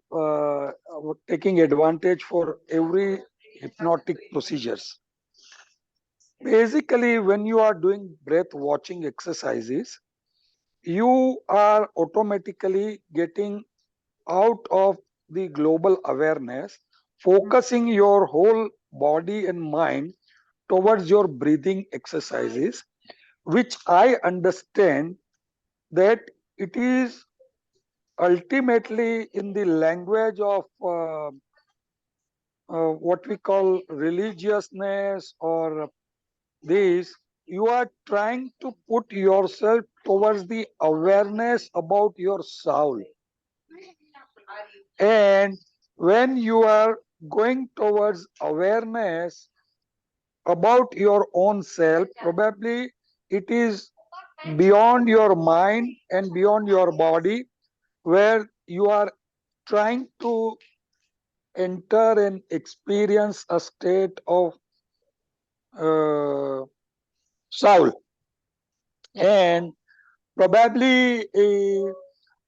taking advantage for every hypnotic procedures. Basically, when you are doing breath watching exercises, you are automatically getting out of the global awareness, focusing your whole body and mind towards your breathing exercises, which I understand that it is ultimately in the language of what we call religiousness or this, you are trying to put yourself towards the awareness about your soul. And when you are going towards awareness about your own self. Probably it is beyond your mind and beyond your body, where you are trying to enter and experience a state of soul. And probably,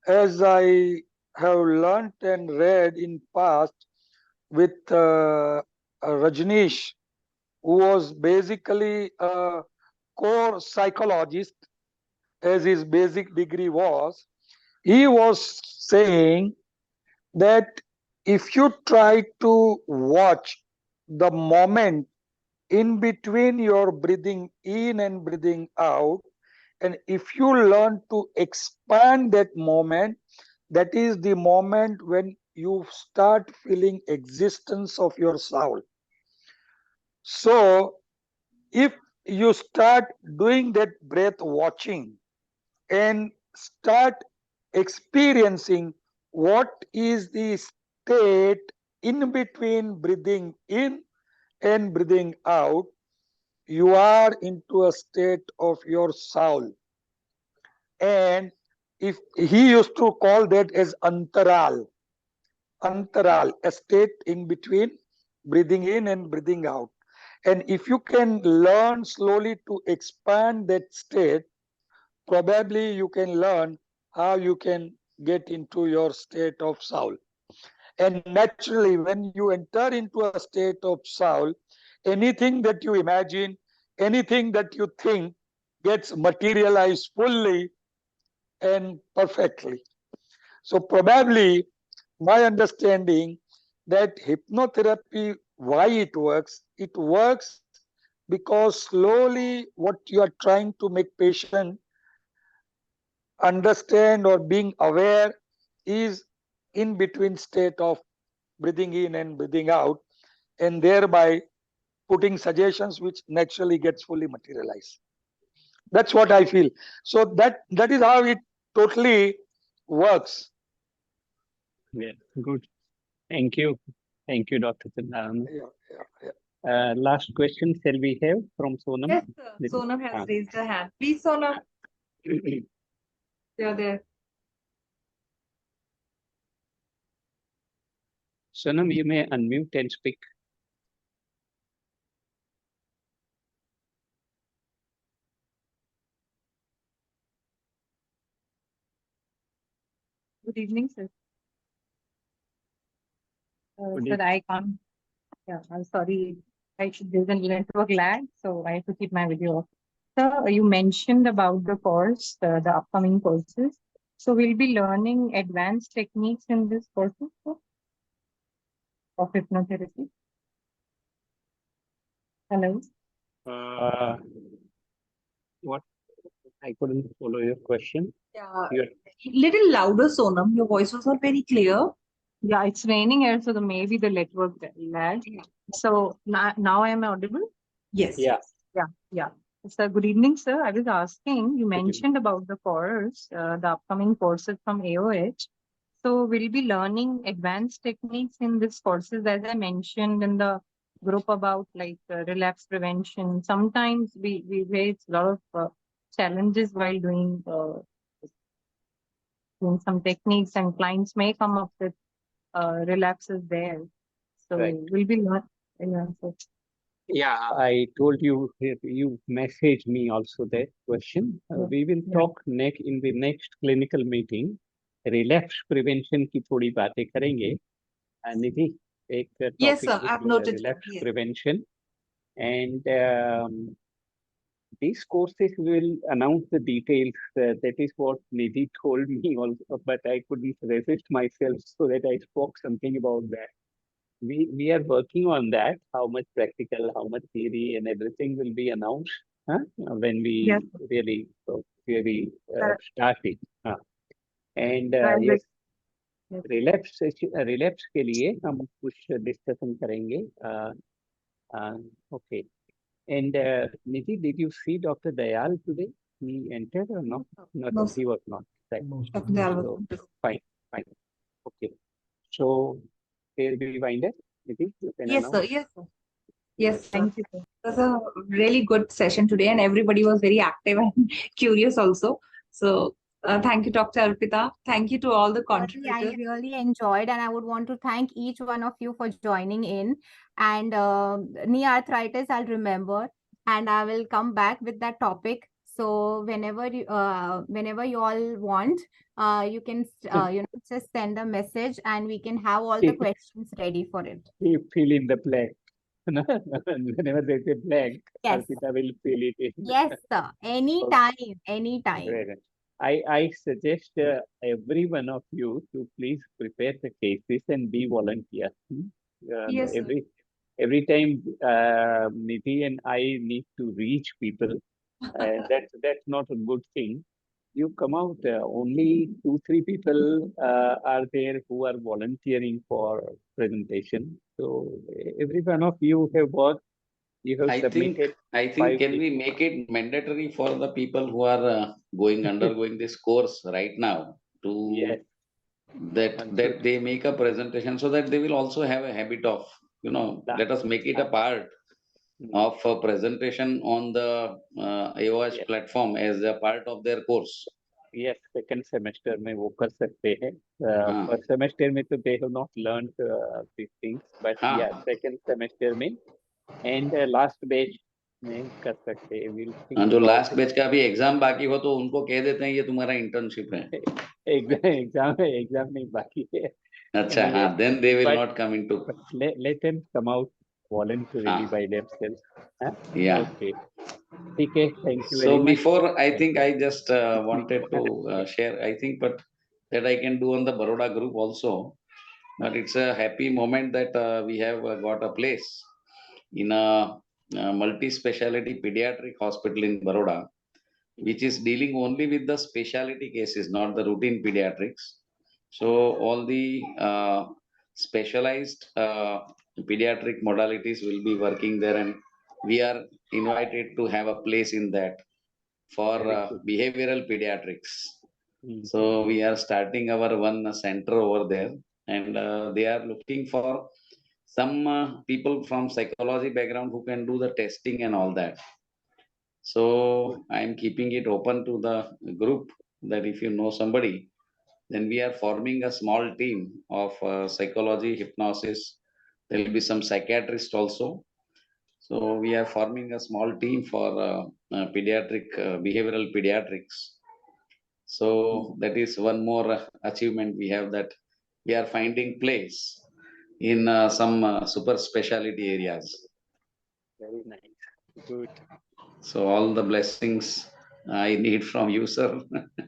as I have learnt and read in past with Rajneesh, who was basically a core psychologist, as his basic degree was, he was saying that if you try to watch the moment in between your breathing in and breathing out, and if you learn to expand that moment, that is the moment when you start feeling existence of your soul. So if you start doing that breath watching and start experiencing what is the state in between breathing in and breathing out, you are into a state of your soul. And if he used to call that as antaral, a state in between breathing in and breathing out. And if you can learn slowly to expand that state, probably you can learn how you can get into your state of soul. And naturally, when you enter into a state of soul, anything that you imagine, anything that you think gets materialized fully and perfectly. So probably my understanding that hypnotherapy, why it works because slowly what you are trying to make patient understand or being aware is in between state of breathing in and breathing out, and thereby putting suggestions which naturally gets fully materialized. That's what I feel. So that is how it totally works. Yeah, good. Thank you. Thank you, Dr. Chandran. Yeah. Last question shall we have from Sonam? Yes, sir. Sonam has raised her hand. Please, Sonam. You're there. Sonam, you may unmute and speak. Good evening, sir. Good Sir, I can't. Yeah, I'm sorry. There's a network lag, so I have to keep my video off. Sir, you mentioned about the course, the upcoming courses. So we'll be learning advanced techniques in this course of hypnotherapy. Hello. What? I couldn't follow your question. Yeah, You're little louder, Sonam. Your voice was not very clear. Yeah, it's raining here, so maybe the network lag. Yeah. So now I am audible? Yes. Yeah. Yeah. Sir, good evening, sir. I was asking, you mentioned about the course, the upcoming courses from AoH. So we'll be learning advanced techniques in these courses, as I mentioned in the group about like relapse prevention. Sometimes we face a lot of challenges while doing some techniques, and clients may come up with relapses there. So Right. we'll be learning. Yeah, I told you, you messaged me also that question. We will talk in the next clinical meeting. Relapse prevention की थोड़ी बातें करेंगे. निधि, एक Yes, topic sir. I've noted. relapse Yes. prevention, and these courses will announce the details. That is what Nidhi told me also, but I couldn't resist myself, so that I spoke something about that. We are working on that. How much practical, how much theory, and everything will be announced when we really start it. And yes, relapse के लिए हम कुछ discussion करेंगे. Okay. And Nidhi, did you see Dr. Dayal today? He entered or not? No, He was not. Right. Dr. Dayal So, was fine. Okay. So, here we wind it. Nidhi, you can Yes, sir. announce. Yes, sir. Yes, sir. Thank you, sir. It was a really good session today, and everybody was very active and curious also. So, thank you, Dr. Arpita. Thank you to all the I contributors. really enjoyed, and I would want to thank each one of you for joining in. And knee arthritis, I'll remember, and I will come back with that topic. So whenever you all want, you can just send a message, and we can have all the questions ready for it. Fill in the blank. Whenever there's a blank, Yes. Arpita will fill it in. Yes, sir. Anytime, anytime. Very good. I suggest every one of you to please prepare the cases and be volunteer. Yes, sir. Every time Nidhi and I need to reach people, that's not a good thing. You come out, only 2-3 people are there who are volunteering for presentation. So every one of you have worked, you have I think submitted. can we make it mandatory for the people who are undergoing this course right now to Yes. that they make a presentation so that they will also have a habit of, let us make it a part of a presentation on the AoH Yes. platform as a part of their course. Yes, second semester में वो कर सकते हैं. हाँ. First semester में तो they have not learned these things, but हाँ. yeah, second semester में and last batch में कर सकते हैं. We'll think जो about लास्ट it. बैच का भी एग्जाम बाकी हो तो उनको कह देते हैं ये तुम्हारा इंटर्नशिप है. Exam नहीं बाकी है. अच्छा, Anyway, हाँ, then they will but- not come into. But let them come out voluntarily हाँ. by themselves. Huh? Yeah. Okay. Okay, thank you very So much. before, I think I just wanted to share, I think, but that I can do on the Baroda group also. But it's a happy moment that we have got a place in a multi-speciality pediatric hospital in Baroda, which is dealing only with the specialty cases, not the routine pediatrics. So all the specialized pediatric modalities will be working there, and we are invited to have a place in that for behavioral pediatrics. So we are starting our one center over there, and they are looking for some people from psychology background who can do the testing and all that. So I am keeping it open to the group that if you know somebody, then we are forming a small team of psychology, hypnosis. There will be some psychiatrists also. So we are forming a small team for behavioral pediatrics. So that is one more achievement we have, that we are finding place in some super specialty areas. Very nice. Good. So all the blessings I need from you, sir.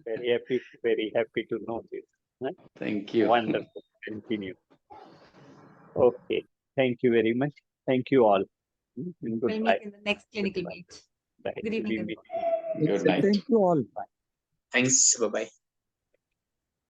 Very happy to know this. Huh? Thank you. Wonderful. Continue. Okay. Thank you very much. Thank you all. And We'll goodbye. meet in the next clinical Goodbye. meet. Bye. Good evening, We'll meet. Good night. Thank you all. Bye. Thanks. Bye-bye.